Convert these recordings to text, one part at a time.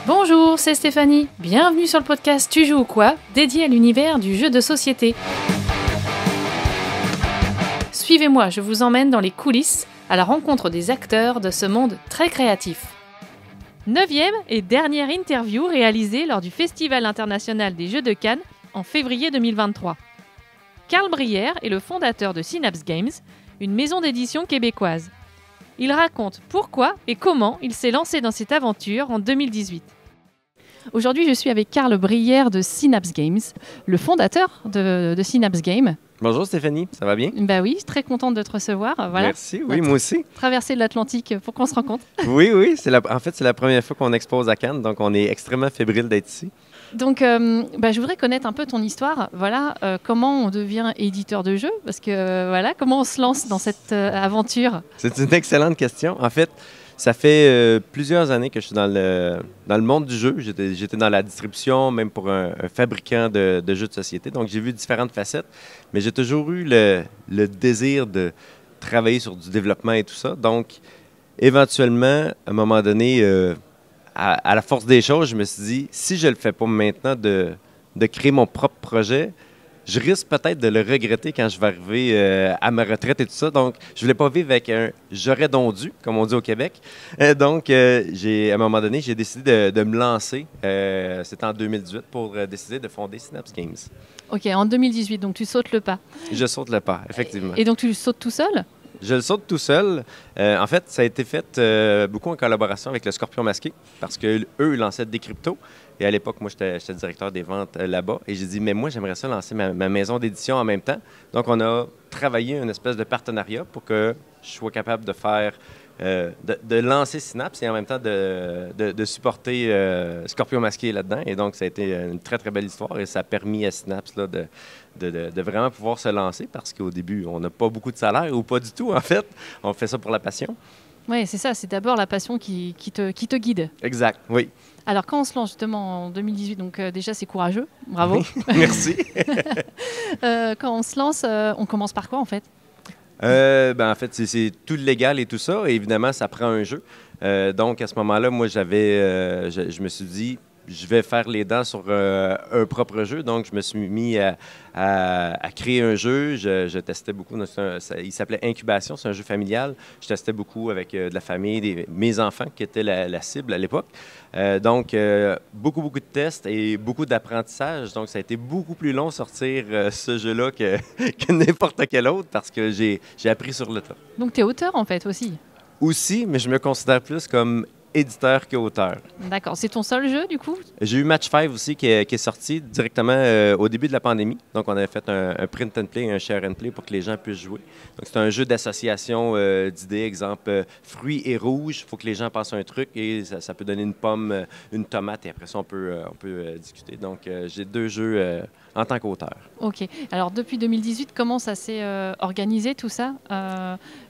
Bonjour, c'est Stéphanie. Bienvenue sur le podcast Tu joues ou quoi, dédié à l'univers du jeu de société. Suivez-moi, je vous emmène dans les coulisses, à la rencontre des acteurs de ce monde très créatif. 9e et dernière interview réalisée lors du Festival international des jeux de Cannes en février 2023. Carl Brière est le fondateur de Synapse Games, une maison d'édition québécoise. Il raconte pourquoi et comment il s'est lancé dans cette aventure en 2018. Aujourd'hui, je suis avec Carl Brière de Synapse Games, le fondateur de Synapse Games. Bonjour Stéphanie, ça va bien? Bah oui, très contente de te recevoir. Voilà. Merci, oui, moi aussi. Traverser de l'Atlantique pour qu'on se rencontre. Oui, en fait, c'est la première fois qu'on expose à Cannes, donc on est extrêmement fébrile d'être ici. Donc, je voudrais connaître un peu ton histoire. Voilà, comment on devient éditeur de jeux? Parce que, comment on se lance dans cette aventure? C'est une excellente question. En fait, ça fait plusieurs années que je suis dans le monde du jeu. J'étais dans la distribution, même pour un fabricant de jeux de société. Donc, j'ai vu différentes facettes, mais j'ai toujours eu le désir de travailler sur du développement et tout ça. Donc, éventuellement, à un moment donné, à la force des choses, je me suis dit, si je ne le fais pas maintenant de créer mon propre projet, je risque peut-être de le regretter quand je vais arriver à ma retraite et tout ça. Donc, je ne voulais pas vivre avec un « j'aurais donc dû », comme on dit au Québec. Donc, à un moment donné, j'ai décidé de me lancer. C'était en 2018 pour décider de fonder Synapse Games. OK, en 2018, donc tu sautes le pas. Je saute le pas, effectivement. Et donc, tu sautes tout seul? Je le saute tout seul. En fait, ça a été fait beaucoup en collaboration avec le Scorpion Masqué, parce qu'eux lançaient des cryptos. Et à l'époque, moi, j'étais directeur des ventes là-bas. Et j'ai dit, mais moi, j'aimerais ça lancer ma maison d'édition en même temps. Donc, on a travaillé une espèce de partenariat pour que je sois capable de faire, de lancer Synapse et en même temps de supporter Scorpion Masqué là-dedans. Et donc, ça a été une très, très belle histoire. Et ça a permis à Synapse là, de vraiment pouvoir se lancer parce qu'au début, on n'a pas beaucoup de salaire ou pas du tout, en fait. On fait ça pour la passion. Oui, c'est ça. C'est d'abord la passion qui te guide. Exact, oui. Alors, quand on se lance justement en 2018, donc déjà, c'est courageux. Bravo. Merci. Quand on se lance, on commence par quoi, en fait? En fait, c'est tout légal et tout ça. Et évidemment, ça prend un jeu. Donc, à ce moment-là, moi, je me suis dit, je vais faire les dents sur un propre jeu. Donc, je me suis mis à créer un jeu. Je testais beaucoup. Il s'appelait Incubation. C'est un jeu familial. Je testais beaucoup avec de la famille, mes enfants qui étaient la cible à l'époque. Donc, beaucoup de tests et beaucoup d'apprentissage. Donc, ça a été beaucoup plus long sortir ce jeu-là que n'importe quel autre parce que j'ai appris sur le tas. Donc, tu es auteur, en fait, aussi? Aussi, mais je me considère plus comme éditeur qu'auteur. D'accord. C'est ton seul jeu, du coup? J'ai eu Match 5 aussi qui est sorti directement au début de la pandémie. Donc, on avait fait un print and play, un share and play pour que les gens puissent jouer. Donc, c'est un jeu d'association d'idées. Exemple, fruits et rouges. Il faut que les gens passent un truc et ça peut donner une pomme, une tomate et après ça, on peut discuter. Donc, j'ai 2 jeux en tant qu'auteur. OK. Alors, depuis 2018, comment ça s'est organisé, tout ça?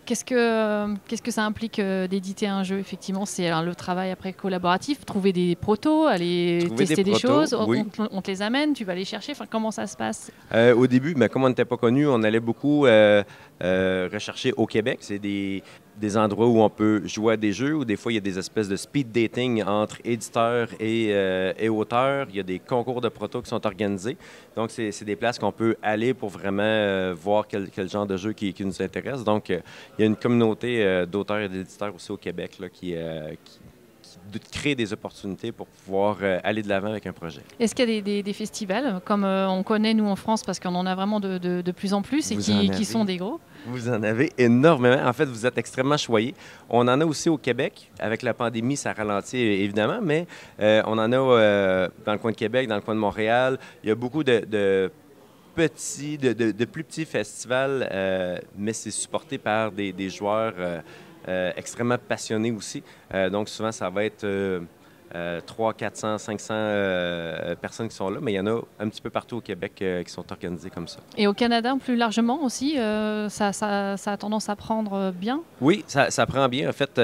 Qu'est-ce que ça implique d'éditer un jeu? Effectivement, c'est le travail après collaboratif, trouver des protos, aller tester des choses, oui. on te les amène, tu vas les chercher. Enfin, comment ça se passe? Au début, comme on n'était pas connus, on allait beaucoup rechercher au Québec. C'est des endroits où on peut jouer à des jeux, où des fois, il y a des espèces de speed dating entre éditeurs et auteurs. Il y a des concours de protos qui sont organisés. Donc, c'est des places qu'on peut aller pour vraiment voir quel genre de jeu qui nous intéresse. Donc, il y a une communauté d'auteurs et d'éditeurs aussi au Québec là, qui crée des opportunités pour pouvoir aller de l'avant avec un projet. Est-ce qu'il y a des festivals, comme on connaît nous en France, parce qu'on en a vraiment de plus en plus et qui sont des gros? Vous en avez énormément. En fait, vous êtes extrêmement choyés. On en a aussi au Québec. Avec la pandémie, ça ralentit évidemment, mais on en a dans le coin de Québec, dans le coin de Montréal. Il y a beaucoup de plus petits festivals, mais c'est supporté par des joueurs extrêmement passionnés aussi. Donc, souvent, ça va être 300, 400, 500 personnes qui sont là, mais il y en a un petit peu partout au Québec qui sont organisées comme ça. Et au Canada, plus largement aussi, ça a tendance à prendre bien? Oui, ça prend bien. En fait,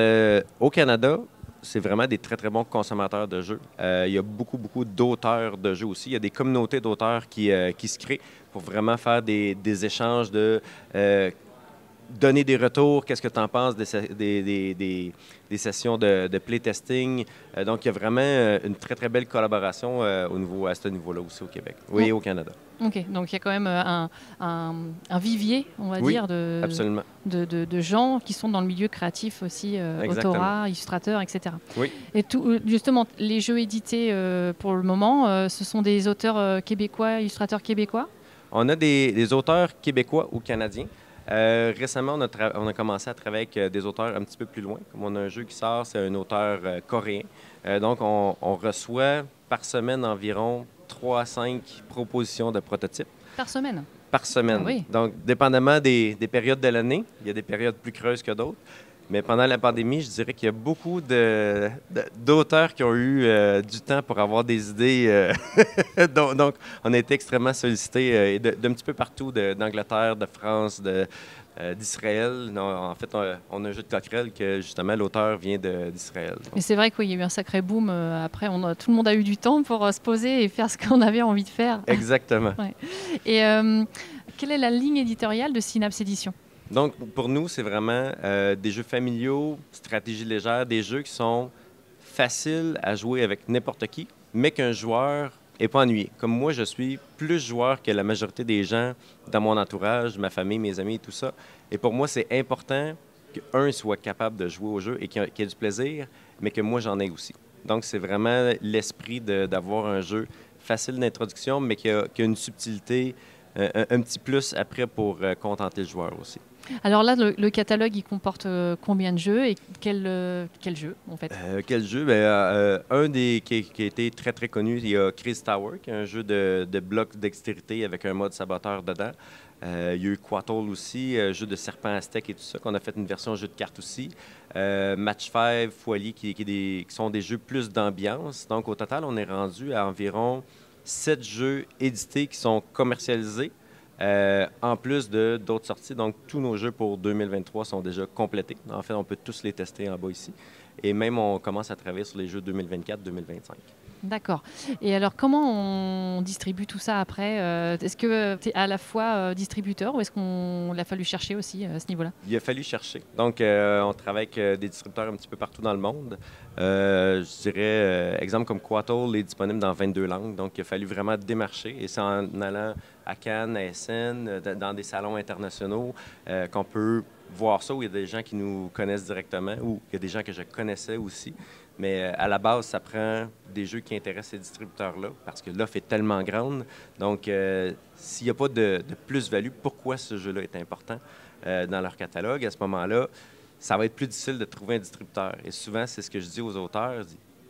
au Canada, c'est vraiment des très, très bons consommateurs de jeux. Il y a beaucoup d'auteurs de jeux aussi. Il y a des communautés d'auteurs qui se créent pour vraiment faire des échanges de donner des retours, qu'est-ce que tu en penses des sessions de playtesting. Donc, il y a vraiment une très, très belle collaboration à ce niveau-là aussi au Québec. Oui, au Canada. OK, donc il y a quand même un vivier, on va dire, absolument. De gens qui sont dans le milieu créatif aussi, autorat, illustrateurs, etc. Oui. Et justement, les jeux édités pour le moment, ce sont des auteurs québécois, illustrateurs québécois? On a des auteurs québécois ou canadiens. Récemment, on a commencé à travailler avec des auteurs un petit peu plus loin. Comme on a un jeu qui sort, c'est un auteur coréen. Donc, on reçoit par semaine environ 3 à 5 propositions de prototypes. Par semaine? Par semaine. Ah, oui. Donc, dépendamment des périodes de l'année, il y a des périodes plus creuses que d'autres. Mais pendant la pandémie, je dirais qu'il y a beaucoup d'auteurs qui ont eu du temps pour avoir des idées. Donc, on a été extrêmement sollicités d'un petit peu partout, d'Angleterre, de France, d'Israël. En fait, on a un jeu de coquerelle que, justement, l'auteur vient d'Israël. Mais c'est vrai qu'il y a eu un sacré boom. Après, tout le monde a eu du temps pour se poser et faire ce qu'on avait envie de faire. Exactement. Ouais. Et quelle est la ligne éditoriale de Synapse Éditions? Donc, pour nous, c'est vraiment des jeux familiaux, stratégie légère, des jeux qui sont faciles à jouer avec n'importe qui, mais qu'un joueur n'est pas ennuyé. Comme moi, je suis plus joueur que la majorité des gens dans mon entourage, ma famille, mes amis et tout ça. Et pour moi, c'est important qu'un soit capable de jouer au jeu et qu'il ait du plaisir, mais que moi, j'en ai aussi. Donc, c'est vraiment l'esprit d'avoir un jeu facile d'introduction, mais qui a une subtilité, un petit plus après pour contenter le joueur aussi. Alors là, le catalogue, il comporte combien de jeux et quel jeu, en fait? Quel jeu? Un qui a été très, très connu, il y a Crazy Tower, qui est un jeu de blocs dextérité avec un mode saboteur dedans. Il y a eu Quattle aussi, jeu de serpent aztèque et tout ça, qu'on a fait une version jeu de cartes aussi. Match 5, Foilier, qui sont des jeux plus d'ambiance. Donc, au total, on est rendu à environ 7 jeux édités qui sont commercialisés. En plus d'autres sorties, donc tous nos jeux pour 2023 sont déjà complétés. En fait, on peut tous les tester en bas ici. Et même, on commence à travailler sur les jeux 2024-2025. D'accord. Et alors, comment on distribue tout ça après? Est-ce que tu es à la fois distributeur ou est-ce qu'on a fallu chercher aussi à ce niveau-là? Il a fallu chercher. Donc, on travaille avec des distributeurs un petit peu partout dans le monde. Je dirais, exemple comme Quattle est disponible dans 22 langues. Donc, il a fallu vraiment démarcher. Et c'est en allant à Cannes, à Essen, dans des salons internationaux qu'on peut voir ça, où il y a des gens qui nous connaissent directement, ou il y a des gens que je connaissais aussi. Mais à la base, ça prend des jeux qui intéressent ces distributeurs-là, parce que l'offre est tellement grande. Donc, s'il n'y a pas de plus-value, pourquoi ce jeu-là est important dans leur catalogue, à ce moment-là, ça va être plus difficile de trouver un distributeur. Et souvent, c'est ce que je dis aux auteurs.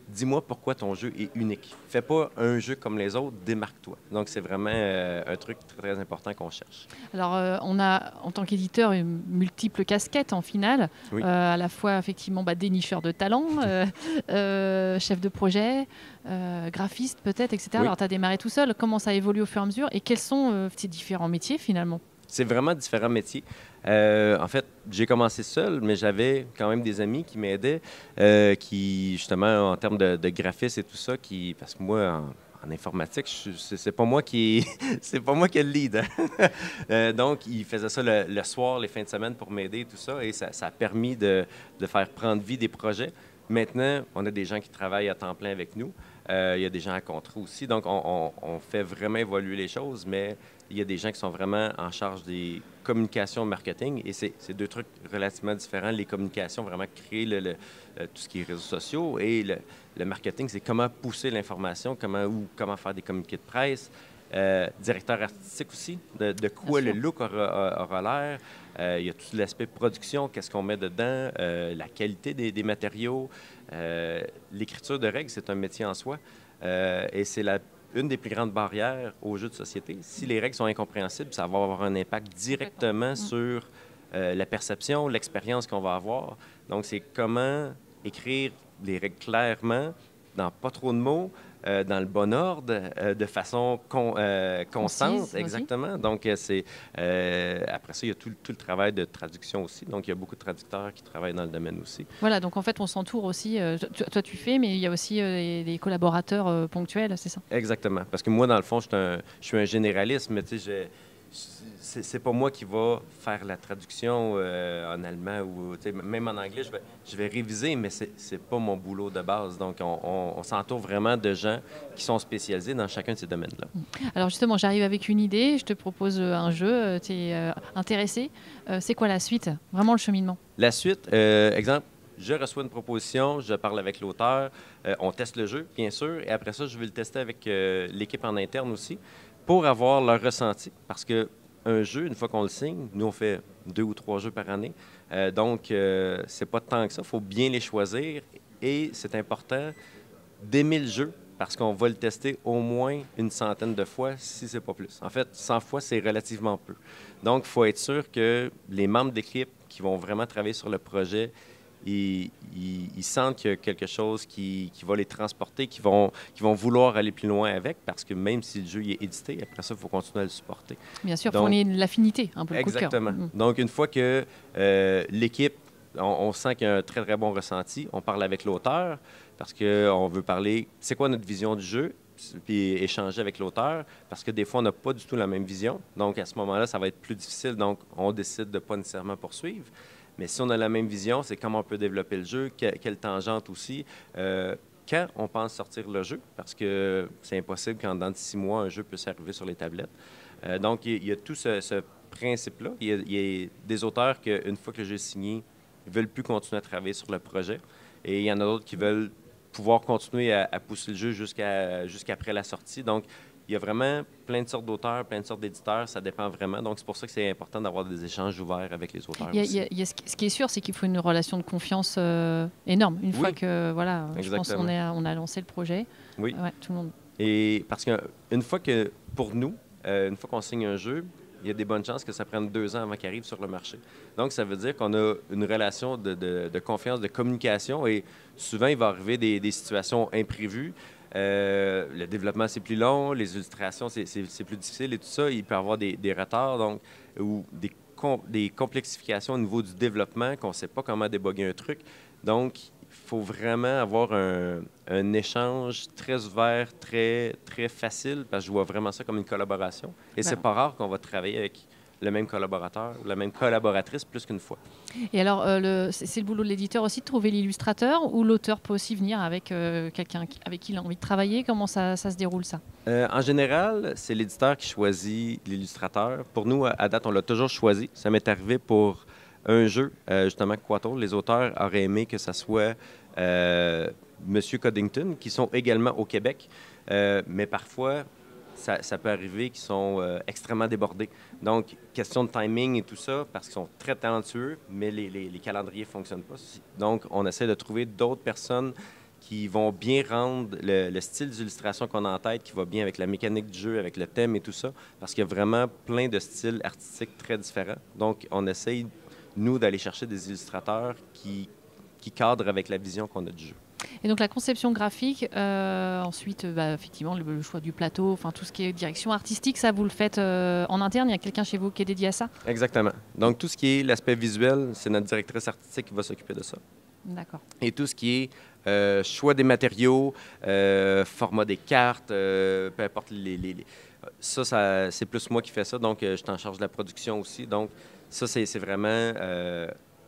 Dis-moi pourquoi ton jeu est unique. Fais pas un jeu comme les autres, démarque-toi. Donc, c'est vraiment un truc très, très important qu'on cherche. Alors, on a, en tant qu'éditeur, une multiple casquette en finale. Oui. À la fois, effectivement, dénicheur de talent, chef de projet, graphiste peut-être, etc. Oui. Alors, tu as démarré tout seul. Comment ça évolue au fur et à mesure? Et quels sont ces différents métiers, finalement? C'est vraiment différents métiers. En fait, j'ai commencé seul, mais j'avais quand même des amis qui m'aidaient, qui, justement, en termes de graphisme et tout ça, parce que moi, en informatique, c'est pas moi qui c'est pas moi qui ai le lead. Hein? Donc, ils faisaient ça le soir, les fins de semaine pour m'aider et tout ça, et ça a permis de faire prendre vie des projets. Maintenant, on a des gens qui travaillent à temps plein avec nous. Il y a des gens à contrat aussi. Donc, on fait vraiment évoluer les choses, mais il y a des gens qui sont vraiment en charge des communications marketing. Et c'est deux trucs relativement différents. Les communications, vraiment créer tout ce qui est réseaux sociaux. Et le marketing, c'est comment pousser l'information, comment faire des communiqués de presse. Directeur artistique aussi, de quoi le look aura l'air. Il y a tout l'aspect production, qu'est-ce qu'on met dedans, la qualité des matériaux. L'écriture de règles, c'est un métier en soi. Et c'est une des plus grandes barrières aux jeux de société. Si les règles sont incompréhensibles, ça va avoir un impact directement sur la perception, l'expérience qu'on va avoir. Donc, c'est comment écrire les règles clairement, dans pas trop de mots, dans le bon ordre, de façon constante. Exactement. Aussi. Donc, après ça, il y a tout le travail de traduction aussi. Donc, il y a beaucoup de traducteurs qui travaillent dans le domaine aussi. Voilà, donc en fait, on s'entoure aussi. Toi, tu fais, mais il y a aussi des collaborateurs ponctuels, c'est ça? Exactement. Parce que moi, dans le fond, je suis un généraliste, mais tu sais, c'est pas moi qui va faire la traduction en allemand ou même en anglais. Je vais réviser, mais c'est pas mon boulot de base. Donc, on s'entoure vraiment de gens qui sont spécialisés dans chacun de ces domaines-là. Alors justement, j'arrive avec une idée, je te propose un jeu, tu es intéressé. C'est quoi la suite? Vraiment le cheminement? La suite, exemple, je reçois une proposition, je parle avec l'auteur, on teste le jeu, bien sûr, et après ça, je vais le tester avec l'équipe en interne aussi pour avoir leur ressenti. Parce que un jeu, une fois qu'on le signe, nous, on fait 2 ou 3 jeux par année. Donc, c'est pas tant que ça. Il faut bien les choisir. Et c'est important d'aimer le jeu parce qu'on va le tester au moins une centaine de fois, si c'est pas plus. En fait, 100 fois, c'est relativement peu. Donc, il faut être sûr que les membres d'équipe qui vont vraiment travailler sur le projet, ils sentent qu'il y a quelque chose qui va les transporter, qui vont vouloir aller plus loin avec, parce que même si le jeu est édité, après ça, il faut continuer à le supporter. Bien sûr, il faut l'affinité, un peu le coup de cœur. Exactement. Donc, une fois que l'équipe, on sent qu'il y a un très, très bon ressenti, on parle avec l'auteur, parce qu'on veut parler, c'est quoi notre vision du jeu, puis échanger avec l'auteur, parce que des fois, on n'a pas du tout la même vision. Donc, à ce moment-là, ça va être plus difficile, donc on décide de ne pas nécessairement poursuivre. Mais si on a la même vision, c'est comment on peut développer le jeu, quelle tangente aussi, quand on pense sortir le jeu, parce que c'est impossible qu'en dans 6 mois, un jeu puisse arriver sur les tablettes. Donc, il y a tout ce principe-là. Il y a des auteurs qu'une fois que le jeu est signé, ils ne veulent plus continuer à travailler sur le projet. Et il y en a d'autres qui veulent pouvoir continuer à pousser le jeu jusqu'après la sortie. Donc, il y a vraiment plein de sortes d'auteurs, plein de sortes d'éditeurs, ça dépend vraiment. Donc, c'est pour ça que c'est important d'avoir des échanges ouverts avec les auteurs aussi. Ce qui est sûr, c'est qu'il faut une relation de confiance énorme. Une fois que, voilà, je pense qu'on a lancé le projet. Oui. Ouais, tout le monde. Et parce qu'une fois que, pour nous, une fois qu'on signe un jeu, il y a des bonnes chances que ça prenne 2 ans avant qu'il arrive sur le marché. Donc, ça veut dire qu'on a une relation de confiance, de communication, et souvent, il va arriver des situations imprévues. Le développement, c'est plus long, les illustrations, c'est plus difficile et tout ça. Il peut y avoir des retards donc, ou des complexifications au niveau du développement qu'on ne sait pas comment déboguer un truc. Donc, il faut vraiment avoir un échange très ouvert, très, très facile, parce que je vois vraiment ça comme une collaboration. Et c'est pas rare qu'on va travailler avec le même collaborateur ou la même collaboratrice plus qu'une fois. Et alors, c'est le boulot de l'éditeur aussi de trouver l'illustrateur, ou l'auteur peut aussi venir avec quelqu'un avec qui il a envie de travailler? Comment ça se déroule, ça? En général, c'est l'éditeur qui choisit l'illustrateur. Pour nous, à date, on l'a toujours choisi. Ça m'est arrivé pour un jeu, justement, Quattro. Les auteurs auraient aimé que ça soit Monsieur Coddington, qui sont également au Québec. Mais parfois, ça peut arriver qu'ils sont extrêmement débordés. Donc, question de timing et tout ça, parce qu'ils sont très talentueux, mais les calendriers ne fonctionnent pas. Donc, on essaie de trouver d'autres personnes qui vont bien rendre le style d'illustration qu'on a en tête, qui va bien avec la mécanique du jeu, avec le thème et tout ça, parce qu'il y a vraiment plein de styles artistiques très différents. Donc, on essaye, nous, d'aller chercher des illustrateurs qui cadrent avec la vision qu'on a du jeu. Et donc la conception graphique, ensuite, effectivement, le choix du plateau, enfin tout ce qui est direction artistique, ça vous le faites en interne? Il y a quelqu'un chez vous qui est dédié à ça? Exactement. Donc tout ce qui est l'aspect visuel, c'est notre directrice artistique qui va s'occuper de ça. D'accord. Et tout ce qui est choix des matériaux, format des cartes, peu importe ça c'est plus moi qui fais ça, donc je suis en charge de la production aussi. Donc ça, c'est vraiment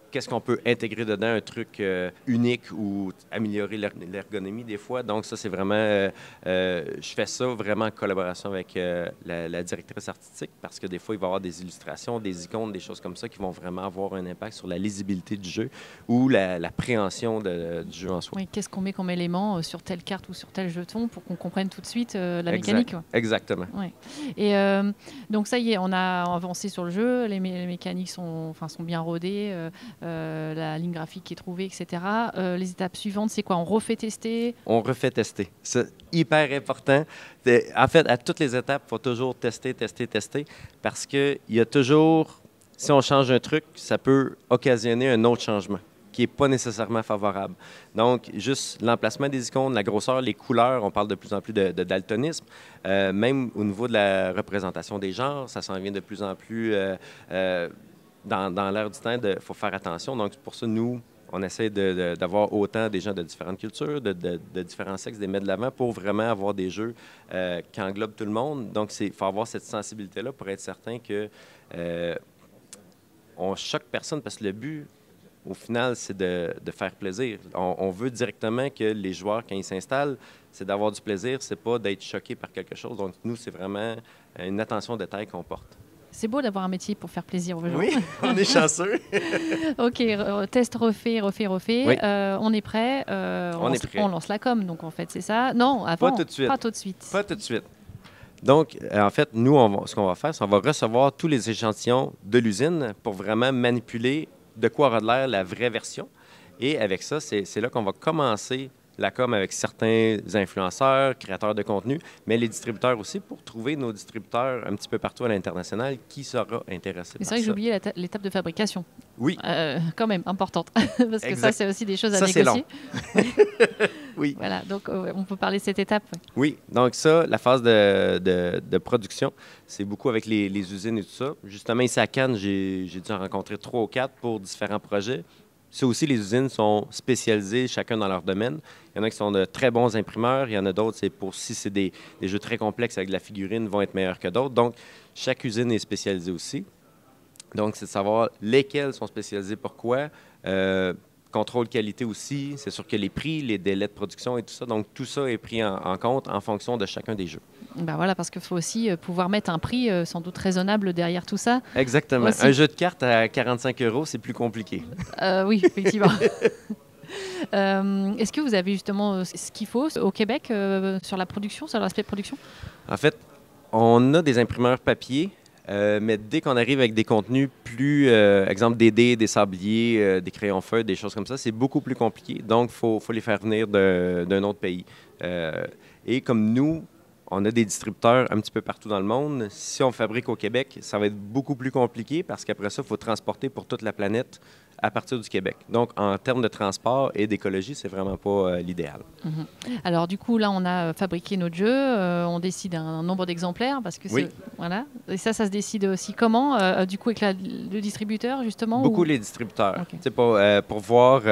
qu'est-ce qu'on peut intégrer dedans, un truc unique ou améliorer l'ergonomie des fois. Donc ça, c'est vraiment... je fais ça vraiment en collaboration avec la directrice artistique, parce que des fois, il va y avoir des illustrations, des icônes, des choses comme ça qui vont vraiment avoir un impact sur la lisibilité du jeu ou la préhension du jeu en soi. Oui, qu'est-ce qu'on met comme élément sur telle carte ou sur tel jeton pour qu'on comprenne tout de suite la mécanique? Exactement. Ouais. Et donc ça y est, on a avancé sur le jeu, les mécaniques sont bien rodées, la ligne graphique est trouvée, etc. Les étapes suivantes, c'est quoi? On refait tester? On refait tester. C'est hyper important. En fait, à toutes les étapes, il faut toujours tester, parce qu'il y a toujours, si on change un truc, ça peut occasionner un autre changement qui n'est pas nécessairement favorable. Donc, juste l'emplacement des icônes, la grosseur, les couleurs, on parle de plus en plus de daltonisme. Même au niveau de la représentation des genres, ça s'en vient de plus en plus... dans l'air du temps, il faut faire attention. Donc, pour ça, nous, On essaie d'avoir autant des gens de différentes cultures, de différents sexes, de les mettre de l'avant pour vraiment avoir des jeux qui englobent tout le monde. Donc, il faut avoir cette sensibilité-là pour être certain que on choque personne, parce que le but, au final, c'est de faire plaisir. On veut directement que les joueurs, quand ils s'installent, c'est d'avoir du plaisir, c'est pas d'être choqué par quelque chose. Donc, nous, c'est vraiment une attention de détail qu'on porte. C'est beau d'avoir un métier pour faire plaisir aux gens. Oui, on est chanceux. OK, test refait. Oui. On est prêt. On lance la com, donc en fait, c'est ça. Non, avant, pas tout de suite. Pas tout de suite. Pas tout de suite. Donc, en fait, nous, ce qu'on va faire, c'est qu'on va recevoir tous les échantillons de l'usine pour vraiment manipuler de quoi aura de l'air la vraie version. Et avec ça, c'est là qu'on va commencer la com avec certains influenceurs, créateurs de contenu, mais les distributeurs aussi, pour trouver nos distributeurs un petit peu partout à l'international qui sera intéressé par ça. C'est vrai que j'ai oublié l'étape de fabrication. Oui. Quand même, importante. Parce que ça, c'est aussi des choses à négocier. Ça, c'est long. Oui. Voilà, donc on peut parler de cette étape. Oui, donc ça, la phase de production, c'est beaucoup avec les usines et tout ça. Justement, ici à Cannes, j'ai dû en rencontrer 3 ou 4 pour différents projets. Ça aussi, les usines sont spécialisées, chacun dans leur domaine. Il y en a qui sont de très bons imprimeurs. Il y en a d'autres, si c'est des jeux très complexes avec de la figurine, vont être meilleurs que d'autres. Donc, chaque usine est spécialisée aussi. Donc, c'est de savoir lesquelles sont spécialisées pourquoi. Contrôle qualité aussi. C'est sûr que les prix, les délais de production et tout ça. Donc, tout ça est pris en compte en fonction de chacun des jeux. Ben voilà, parce qu'il faut aussi pouvoir mettre un prix sans doute raisonnable derrière tout ça. Exactement. Aussi. Un jeu de cartes à 45 €, c'est plus compliqué. Oui, effectivement. Est-ce que vous avez justement ce qu'il faut au Québec sur la production, sur l'aspect production? En fait, on a des imprimeurs papier, mais dès qu'on arrive avec des contenus plus, exemple des dés, des sabliers, des crayons feuilles, des choses comme ça, c'est beaucoup plus compliqué. Donc, il faut les faire venir d'un autre pays. Et comme nous, on a des distributeurs un petit peu partout dans le monde. Si on fabrique au Québec, ça va être beaucoup plus compliqué parce qu'après ça, il faut transporter pour toute la planète à partir du Québec. Donc, en termes de transport et d'écologie, c'est vraiment pas l'idéal. Alors, du coup, là, on a fabriqué notre jeu. On décide un nombre d'exemplaires parce que oui. Voilà. Et ça se décide aussi comment? Du coup, avec le distributeur, justement? Beaucoup les distributeurs. Okay. Pour voir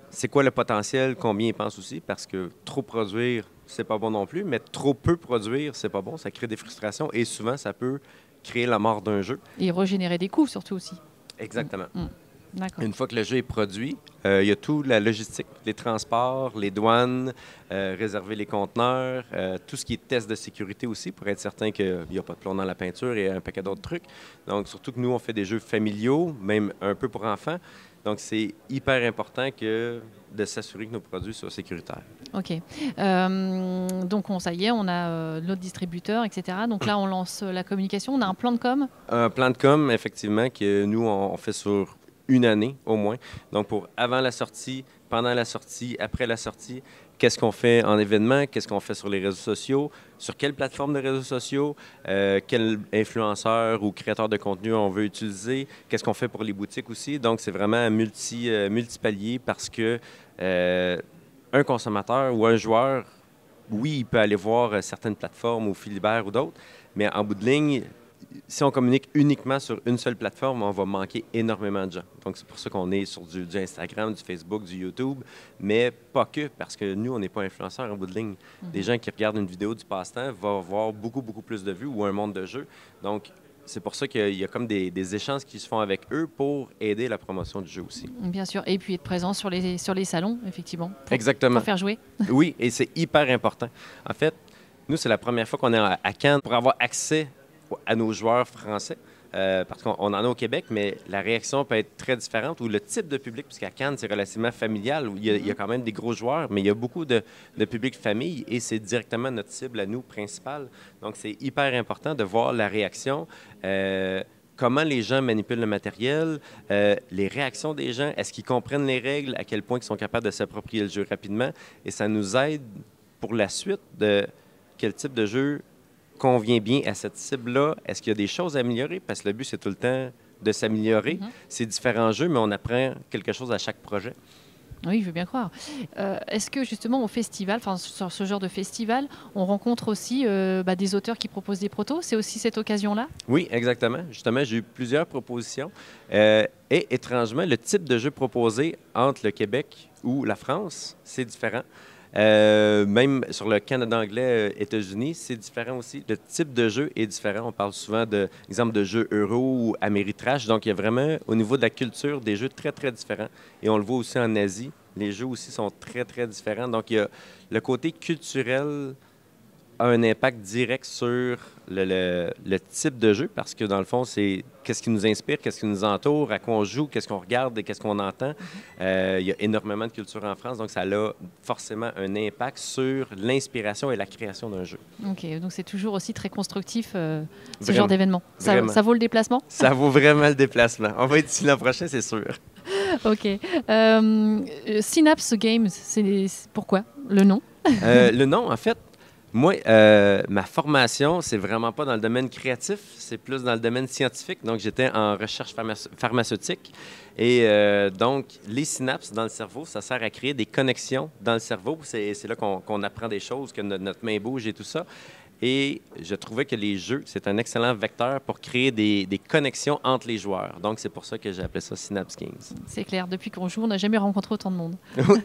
c'est quoi le potentiel, combien ils pensent aussi, parce que trop produire, c'est pas bon non plus, mais trop peu produire, c'est pas bon. Ça crée des frustrations et souvent, ça peut créer la mort d'un jeu. Et régénérer des coûts, surtout aussi. Exactement. D'accord. Une fois que le jeu est produit, il y a tout la logistique, les transports, les douanes, réserver les conteneurs, tout ce qui est test de sécurité aussi pour être certain qu'il n'y a pas de plomb dans la peinture et un paquet d'autres trucs. Donc, surtout que nous, on fait des jeux familiaux, même un peu pour enfants. Donc, c'est hyper important de s'assurer que nos produits soient sécuritaires. OK. Donc, ça y est, on a notre distributeur, etc. Donc là, on lance la communication. On a un plan de com? Un plan de com, effectivement, que nous, on fait sur une année au moins. Donc, pour avant la sortie, pendant la sortie, après la sortie, qu'est-ce qu'on fait en événement, qu'est-ce qu'on fait sur les réseaux sociaux, sur quelle plateforme de réseaux sociaux, quel influenceur ou créateur de contenu on veut utiliser, qu'est-ce qu'on fait pour les boutiques aussi. Donc, c'est vraiment multipalier parce que un consommateur ou un joueur, oui, il peut aller voir certaines plateformes ou Philibert ou d'autres, mais en bout de ligne, si on communique uniquement sur une seule plateforme, on va manquer énormément de gens. Donc, c'est pour ça qu'on est sur du Instagram, du Facebook, du YouTube, mais pas que, parce que nous, on n'est pas influenceurs en bout de ligne. Des gens qui regardent une vidéo du passe-temps vont avoir beaucoup, beaucoup plus de vues ou un monde de jeu. Donc, c'est pour ça qu'il y a comme des échanges qui se font avec eux pour aider la promotion du jeu aussi. Bien sûr. Et puis être présent sur les salons, effectivement. Exactement. Pour faire jouer. Oui, et c'est hyper important. En fait, nous, c'est la première fois qu'on est à Cannes pour avoir accès à nos joueurs français, parce qu'on en a au Québec, mais la réaction peut être très différente, ou le type de public, puisqu'à Cannes, c'est relativement familial, où il y a quand même des gros joueurs, mais il y a beaucoup de public famille, et c'est directement notre cible à nous, principale. Donc, c'est hyper important de voir la réaction, comment les gens manipulent le matériel, les réactions des gens, est-ce qu'ils comprennent les règles, à quel point ils sont capables de s'approprier le jeu rapidement, et ça nous aide pour la suite de quel type de jeu convient bien à cette cible-là? Est-ce qu'il y a des choses à améliorer? Parce que le but, c'est tout le temps de s'améliorer. C'est différents jeux, mais on apprend quelque chose à chaque projet. Oui, je veux bien croire. Est-ce que justement au festival, enfin sur ce genre de festival, on rencontre aussi des auteurs qui proposent des protos? C'est aussi cette occasion-là? Oui, exactement. Justement, j'ai eu plusieurs propositions. Et étrangement, le type de jeu proposé entre le Québec ou la France, c'est différent. Même sur le Canada anglais, États-Unis, c'est différent aussi. Le type de jeu est différent. On parle souvent d'exemples de jeux euro ou Ameritrash. Donc, il y a vraiment, au niveau de la culture, des jeux très, très différents. Et on le voit aussi en Asie. Les jeux aussi sont très, très différents. Donc, il y a le côté culturel a un impact direct sur le type de jeu parce que, dans le fond, c'est qu'est-ce qui nous inspire, qu'est-ce qui nous entoure, à quoi on joue, qu'est-ce qu'on regarde et qu'est-ce qu'on entend. Il y a énormément de culture en France, donc ça a forcément un impact sur l'inspiration et la création d'un jeu. Ok, donc c'est toujours aussi très constructif ce Vraiment. genre d'événement. Ça vaut le déplacement? Ça vaut vraiment le déplacement. On va être ici l'an prochain, c'est sûr. Ok. Synapse Games, c'est pourquoi le nom? Le nom, en fait, moi, ma formation, c'est vraiment pas dans le domaine créatif, c'est plus dans le domaine scientifique. Donc, j'étais en recherche pharmaceutique. Et donc, les synapses dans le cerveau, ça sert à créer des connexions dans le cerveau. C'est là qu'on apprend des choses, que notre main bouge et tout ça. Et je trouvais que les jeux, c'est un excellent vecteur pour créer des connexions entre les joueurs. Donc, c'est pour ça que j'ai appelé ça Synapse Games. C'est clair, depuis qu'on joue, on n'a jamais rencontré autant de monde.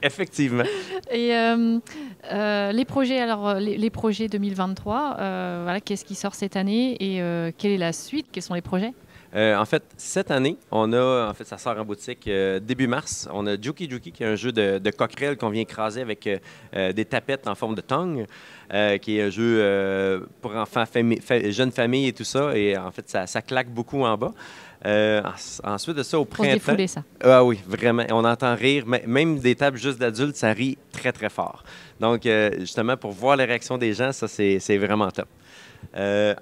Effectivement. Et les projets, alors les projets 2023, voilà, qu'est-ce qui sort cette année et quelle est la suite? Quels sont les projets? En fait, cette année, ça sort en boutique début mars. On a Juki Juki, qui est un jeu de coquerelles qu'on vient écraser avec des tapettes en forme de tongue, qui est un jeu pour enfants, jeunes familles et tout ça. Et en fait, ça claque beaucoup en bas. Ensuite de ça, au printemps... Pour se défouler, ça. Ah oui, vraiment. On entend rire. Même des tables juste d'adultes, ça rit très, très fort. Donc, justement, pour voir les réactions des gens, ça, c'est vraiment top.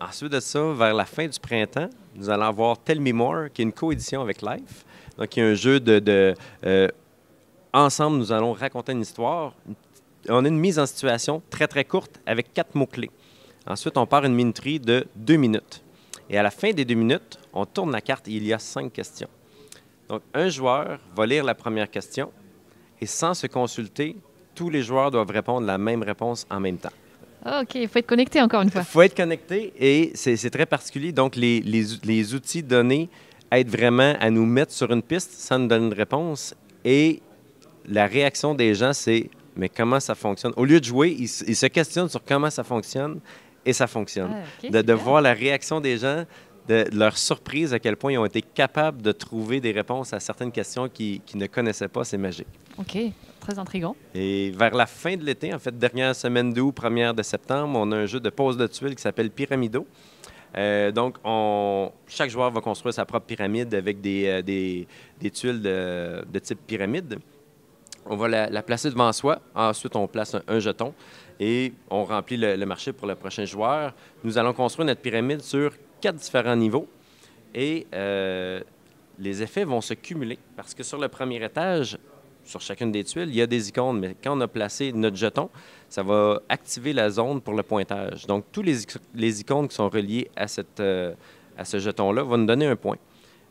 Ensuite de ça, vers la fin du printemps, nous allons avoir Tell Me More, qui est une coédition avec Life. Donc, il y a un jeu ensemble, nous allons raconter une histoire. On a une mise en situation très, très courte avec 4 mots-clés. Ensuite, on part une minuterie de 2 minutes. Et à la fin des 2 minutes, on tourne la carte et il y a 5 questions. Donc, un joueur va lire la première question et sans se consulter, tous les joueurs doivent répondre la même réponse en même temps. OK, il faut être connecté encore une fois. Il faut être connecté et c'est très particulier. Donc, les outils donnés aident vraiment à nous mettre sur une piste sans nous donner une réponse. Et la réaction des gens, c'est « mais comment ça fonctionne? » Au lieu de jouer, ils se questionnent sur comment ça fonctionne et ça fonctionne. Ah, okay, de voir la réaction des gens, de leur surprise à quel point ils ont été capables de trouver des réponses à certaines questions qu'ils ne connaissaient pas, c'est magique. OK, très intriguant. Et vers la fin de l'été, en fait, dernière semaine d'août, première de septembre, on a un jeu de pose de tuiles qui s'appelle Pyramido. Donc, chaque joueur va construire sa propre pyramide avec des tuiles de type pyramide. On va la placer devant soi. Ensuite, on place un jeton et on remplit le marché pour le prochain joueur. Nous allons construire notre pyramide sur 4 différents niveaux et les effets vont se cumuler parce que sur le premier étage, sur chacune des tuiles, il y a des icônes, mais quand on a placé notre jeton, ça va activer la zone pour le pointage. Donc, tous les icônes qui sont reliées à ce jeton-là vont nous donner un point.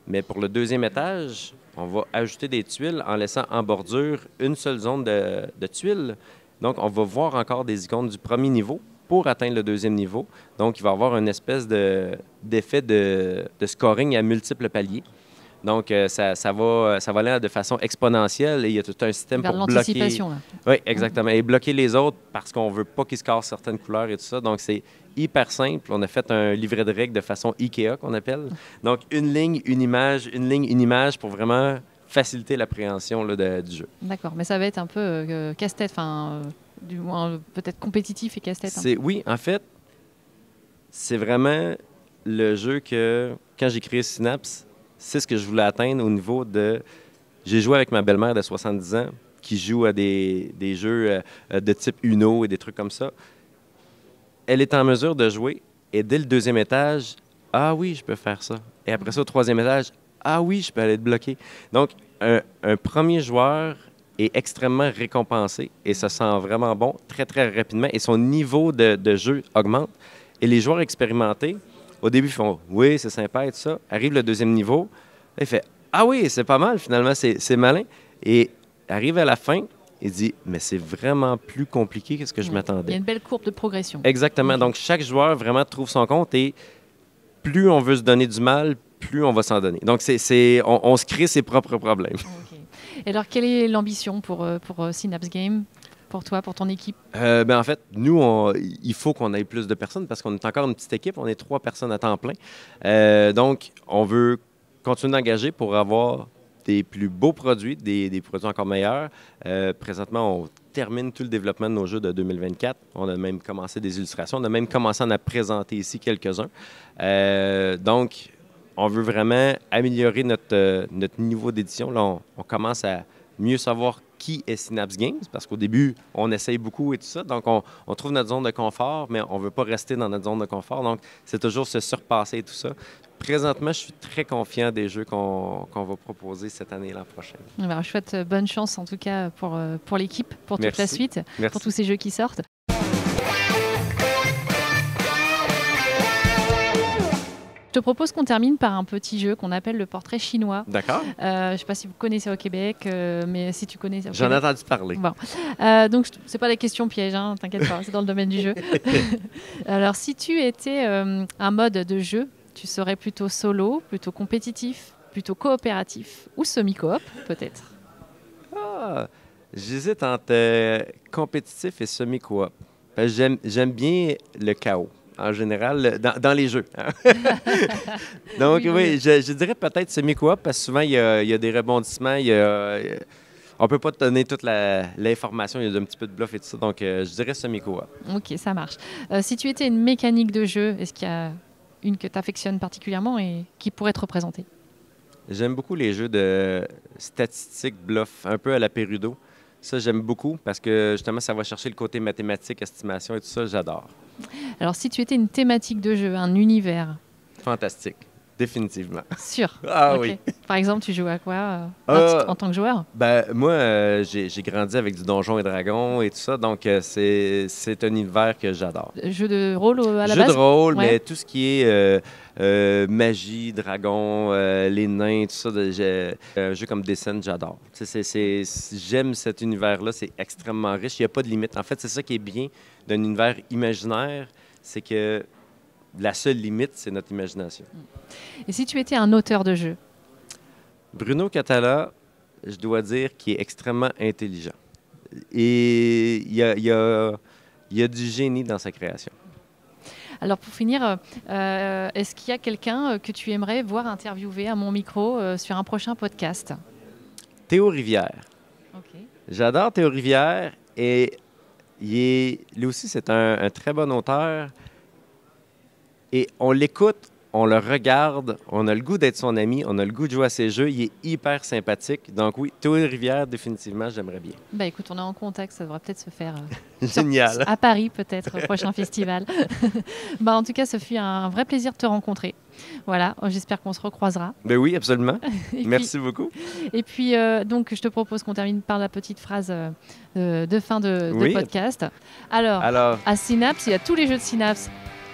Mais pour le deuxième étage, on va ajouter des tuiles en laissant en bordure une seule zone de tuiles. Donc, on va voir encore des icônes du premier niveau pour atteindre le deuxième niveau. Donc, il va y avoir une espèce d'effet de scoring à multiples paliers. Donc, ça va aller de façon exponentielle et il y a tout un système vers pour bloquer... l'anticipation, là. Oui, exactement. Et bloquer les autres parce qu'on ne veut pas qu'ils scorent certaines couleurs et tout ça. Donc, c'est hyper simple. On a fait un livret de règles de façon IKEA, qu'on appelle. Donc, une ligne, une image pour vraiment faciliter l'appréhension du jeu. D'accord, mais ça va être un peu casse-tête, du moins peut-être compétitif et casse-tête. Oui, en fait, c'est vraiment le jeu que, quand j'ai créé Synapse, c'est ce que je voulais atteindre au niveau de... J'ai joué avec ma belle-mère de 70 ans qui joue à des jeux de type Uno et des trucs comme ça. Elle est en mesure de jouer et dès le deuxième étage, « Ah oui, je peux faire ça. » Et après ça, au troisième étage, « Ah oui, je peux aller te bloquer. » Donc, un premier joueur est extrêmement récompensé et se sent vraiment bon très, très rapidement et son niveau de jeu augmente. Et les joueurs expérimentés, au début, ils font « Oui, c'est sympa et tout ça. » Arrive le deuxième niveau, là, il fait « Ah oui, c'est pas mal finalement, c'est malin. » Et arrive à la fin, il dit « Mais c'est vraiment plus compliqué que ce que je Il y m'attendais. » a une belle courbe de progression. Exactement. Donc, chaque joueur vraiment trouve son compte et plus on veut se donner du mal, plus on va s'en donner. Donc, on se crée ses propres problèmes. Ok. Et alors, quelle est l'ambition pour Synapse Games, pour toi, pour ton équipe? En fait, nous, il faut qu'on ait plus de personnes parce qu'on est encore une petite équipe. On est 3 personnes à temps plein. Donc, on veut continuer d'engager pour avoir des plus beaux produits, des produits encore meilleurs. Présentement, on termine tout le développement de nos jeux de 2024. On a même commencé des illustrations. On a même commencé à en présenter ici quelques-uns. Donc, on veut vraiment améliorer notre niveau d'édition. Là, on commence à mieux savoir qui est Synapse Games, parce qu'au début, on essaye beaucoup et tout ça. Donc, on trouve notre zone de confort, mais on ne veut pas rester dans notre zone de confort. Donc, c'est toujours se surpasser et tout ça. Présentement, je suis très confiant des jeux qu'on va proposer cette année et l'an prochain. Alors, je souhaite bonne chance, en tout cas, pour l'équipe, pour toute la suite, pour tous ces jeux qui sortent. Je te propose qu'on termine par un petit jeu qu'on appelle le portrait chinois. D'accord. Je ne sais pas si vous connaissez au Québec, mais si tu connais... J'en ai entendu parler. Bon. Donc, ce n'est pas la question piège, hein, t'inquiète pas, c'est dans le domaine du jeu. Alors, si tu étais un mode de jeu, tu serais plutôt solo, plutôt compétitif, plutôt coopératif ou semi-coop, peut-être? J'hésite entre compétitif et semi-coop. J'aime bien le chaos. En général, dans les jeux. Donc, oui, je dirais peut-être semi-coop, parce que souvent, il y a des rebondissements, on ne peut pas te donner toute l'information, il y a un petit peu de bluff et tout ça, donc je dirais semi-coop. OK, ça marche. Si tu étais une mécanique de jeu, est-ce qu'il y a une que tu affectionnes particulièrement et qui pourrait te représenter? J'aime beaucoup les jeux de statistiques, bluff, un peu à la Perudo. Ça, j'aime beaucoup parce que, justement, ça va chercher le côté mathématique, estimation et tout ça, j'adore. Alors, si tu étais une thématique de jeu, un univers? Fantastique, définitivement. Sûr? Ah okay. oui. Par exemple, tu joues à quoi en tant que joueur? Moi, j'ai grandi avec du Donjons et Dragons et tout ça, donc c'est un univers que j'adore. Jeu de rôle à la base? Jeu de rôle, ouais. Mais tout ce qui est magie, dragon, les nains, tout ça, un jeu comme Descent, j'adore. J'aime cet univers-là, c'est extrêmement riche, il n'y a pas de limite. En fait, c'est ça qui est bien d'un univers imaginaire, c'est que la seule limite, c'est notre imagination. Et si tu étais un auteur de jeu? Bruno Catala, je dois dire qu'il est extrêmement intelligent. Et il y a du génie dans sa création. Alors pour finir, est-ce qu'il y a quelqu'un que tu aimerais voir interviewer à mon micro sur un prochain podcast? Théo Rivière. Okay. J'adore Théo Rivière et lui aussi, c'est un très bon auteur. Et on l'écoute, on le regarde, on a le goût d'être son ami, on a le goût de jouer à ses jeux. Il est hyper sympathique. Donc oui, Théo Rivière, définitivement, j'aimerais bien. Bah écoute, on est en contact, ça devrait peut-être se faire Génial. À Paris, peut-être, au prochain festival. En tout cas, ce fut un vrai plaisir de te rencontrer. Voilà, j'espère qu'on se recroisera. Ben oui, absolument. Merci beaucoup. Et puis, donc, je te propose qu'on termine par la petite phrase de fin de podcast. Alors, à Synapse, il y a tous les jeux de Synapse.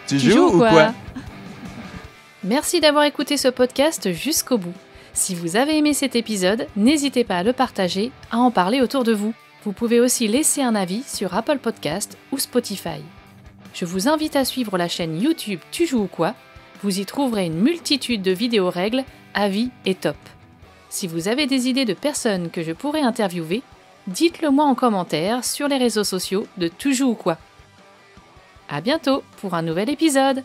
Tu joues ou quoi? Merci d'avoir écouté ce podcast jusqu'au bout. Si vous avez aimé cet épisode, n'hésitez pas à le partager, à en parler autour de vous. Vous pouvez aussi laisser un avis sur Apple Podcast ou Spotify. Je vous invite à suivre la chaîne YouTube Tu joues ou quoi? Vous y trouverez une multitude de vidéos règles, avis et top. Si vous avez des idées de personnes que je pourrais interviewer, dites-le moi en commentaire sur les réseaux sociaux de Tu joues ou quoi. À bientôt pour un nouvel épisode.